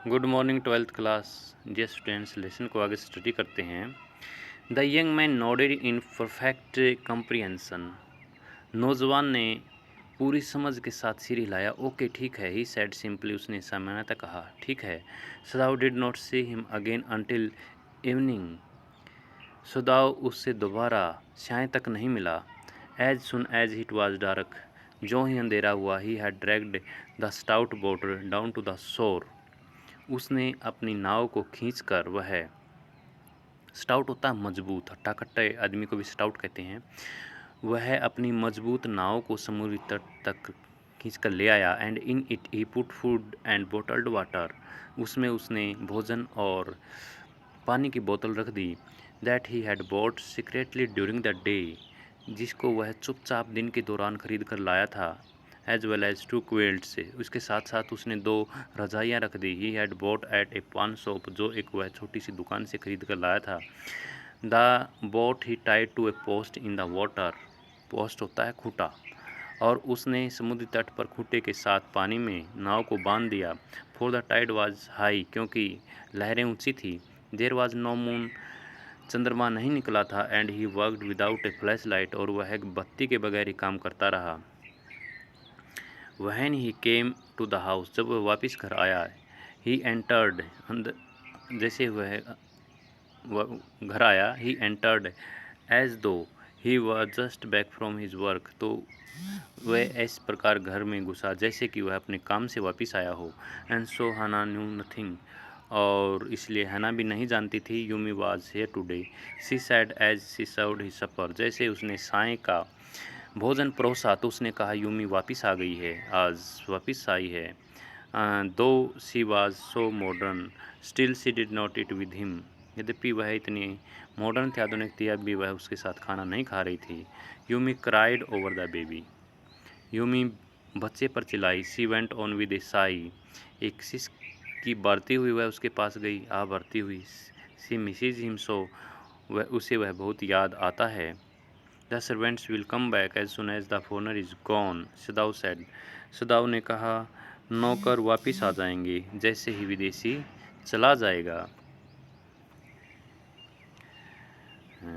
Good morning twelfth class. Dear students, lesson को आगे study करते हैं। The young man nodded in perfect comprehension. नौजवान ने पूरी समझ के साथ सिर हिलाया। ओके, ठीक है, ही सेड सिंपली। उसने सामान्यतः कहा, ठीक है। Sadao did not see him again until evening. Sadao उससे दोबारा साय तक नहीं मिला। As soon as it was dark, जो ही अंधेरा हुआ, he had dragged the stout boat down to the shore. उसने अपनी नाव को खींचकर, वह स्टाउट होता है मजबूत, हट्टा कट्टे आदमी को भी स्टाउट कहते हैं, वह अपनी मजबूत नाव को समुद्री तट तक खींचकर ले आया। And in it he put food and bottled water. उसमें उसने भोजन और पानी की बोतल रख दी। That he had bought secretly during the day, जिसको वह चुपचाप दिन के दौरान खरीद कर लाया था। एज वेल एज 2 क्विल्ट्स, उसके साथ साथ उसने 2 रजाइयाँ रख दी। ही हैड बॉट एट ए पान शॉप, जो एक वह छोटी सी दुकान से खरीद कर लाया था। The boat he tied to a post in the water. Post होता है खूंटा, और उसने समुद्री तट पर खूंटे के साथ पानी में नाव को बांध दिया। For the tide was high, क्योंकि लहरें ऊंची थी। देर वॉज नो मून, चंद्रमा नहीं निकला था। And he worked without A flash light, और वह एक बत्ती के बगैर ही काम करता रहा। When he came to the house, जब वह वापस घर आया, he entered, जैसे वह घर आया, he entered as though he was just back from his work, तो वह इस प्रकार घर में घुसा जैसे कि वह अपने काम से वापस आया हो। And so Hannah knew nothing, और इसलिए हना भी नहीं जानती थी। Yumi was here today, she said as she served his supper, जैसे उसने साय का भोजन परोसा तो उसने कहा, यूमी वापस आ गई है, आज वापस आई है। दो she was so modern still she did not eat with him, यद्यपि वह इतनी मॉडर्न थी, आधुनिक थी, अब भी वह उसके साथ खाना नहीं खा रही थी। Yumi cried over the baby, Yumi बच्चे पर चिल्लाई। सी वेंट ऑन विद ए साई, एक सिस की बढ़ती हुई वह उसके पास गई, बढ़ती हुई। सी मिसिज हिम सो, वह बहुत याद आता है। The servants will come back as soon as the foreigner is gone, सदाव said, सदाव ने कहा, नौकर वापिस आ जाएंगे जैसे ही विदेशी चला जाएगा।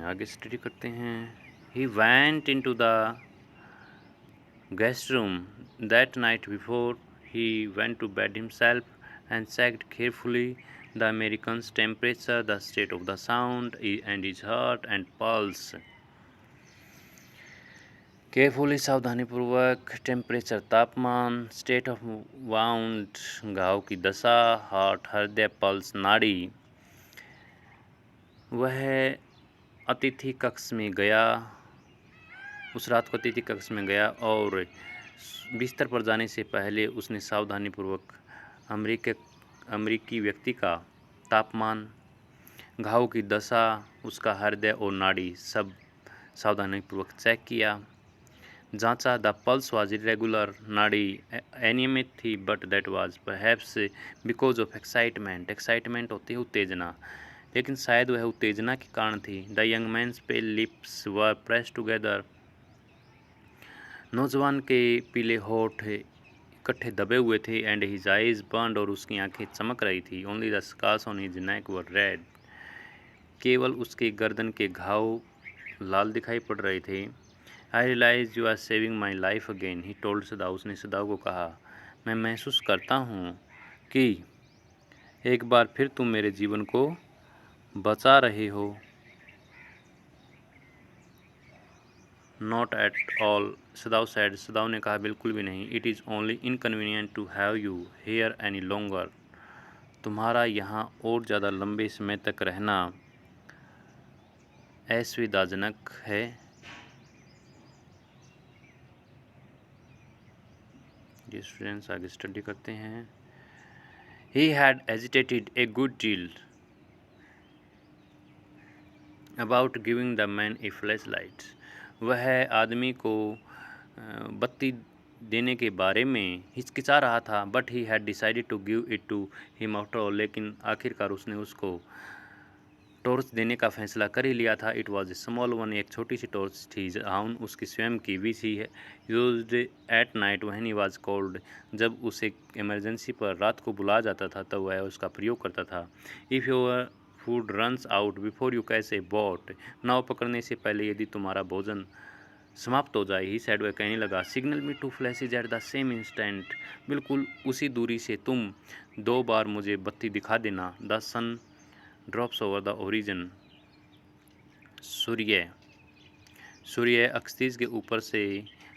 आगे स्टडी करते हैं। He went into the guest room that night before he went to bed himself and checked carefully the American's temperature, the state of the sound, and his heart and pulse. Carefully, सावधानीपूर्वक, temperature तापमान, state of wound घाव की दशा, heart हृदय, pulse नाड़ी। वह अतिथि कक्ष में गया, उस रात को अतिथि कक्ष में गया, और बिस्तर पर जाने से पहले उसने सावधानीपूर्वक अमेरिकी व्यक्ति का तापमान, घाव की दशा, उसका हृदय और नाड़ी सब सावधानीपूर्वक चेक किया, जांचा। द पल्स वाज इरेगुलर, नाड़ी एनियमित थी, but that was perhaps because of excitement. Excitement होती है उत्तेजना, लेकिन शायद वह उत्तेजना के कारण थी। The young man's pale lips were pressed together, नौजवान के पीले होठ इकट्ठे दबे हुए थे। एंड हिज आइज बर्न्ड, और उसकी आंखें चमक रही थी। Only the scars on his neck were red, केवल उसके गर्दन के घाव लाल दिखाई पड़ रहे थे। I realise you are saving my life again, he told Sadao, उसने सदाव को कहा, मैं महसूस करता हूँ कि एक बार फिर तुम मेरे जीवन को बचा रहे हो। Not at all, Sadao said, Sadao ने कहा, बिल्कुल भी नहीं। It is only inconvenient to have you here any longer, तुम्हारा यहाँ और ज़्यादा लंबे समय तक रहना असुविधाजनक है। ये स्टूडेंट्स आगे स्टडी करते हैं। He had hesitated a good deal about giving the man a flashlight. वह आदमी को बत्ती देने के बारे में हिचकिचा रहा था। But he had decided to give it to him after all, लेकिन आखिरकार उसने उसको टॉर्च देने का फैसला कर ही लिया था। It was a small one, एक छोटी सी टॉर्च थी जहाउन उसकी स्वयं की भी थी है used at night when he was called, जब उसे इमरजेंसी पर रात को बुलाया जाता था तब वह उसका प्रयोग करता था। If your food runs out before you catch a boat, नाव पकड़ने से पहले यदि तुम्हारा भोजन समाप्त हो जाए, ही सैड वह कहने लगा, signal me two flashes at the same instant, बिल्कुल उसी दूरी से तुम 2 बार मुझे बत्ती दिखा देना। The sun drops over the horizon, सूर्य सूर्य अक्षतीज के ऊपर से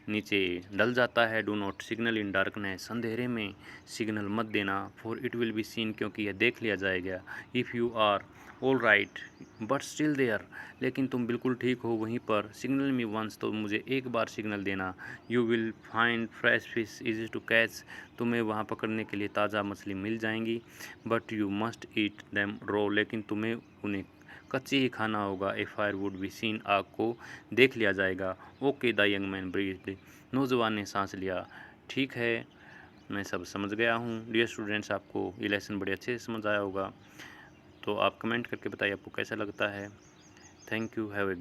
नीचे ढल जाता है। Do not signal in darkness, अंधेरे में सिग्नल मत देना। For it will be seen, क्योंकि यह देख लिया जाएगा। If you are all right but still there, लेकिन तुम बिल्कुल ठीक हो वहीं पर। सिग्नल मी वंस, तो मुझे एक बार सिग्नल देना। You will find fresh fish easy to catch, तुम्हें वहाँ पकड़ने के लिए ताज़ा मछली मिल जाएंगी। But you must eat them raw, लेकिन तुम्हें उन्हें कच्ची ही खाना होगा। A fire wood be seen, आग को देख लिया जाएगा। Okay the young man breathed, नौजवान ने सांस लिया। ठीक है, मैं सब समझ गया हूँ। डियर स्टूडेंट्स, आपको ये लेसन बड़े अच्छे से समझ आया होगा, तो आप कमेंट करके बताइए आपको कैसा लगता है। Thank you, have a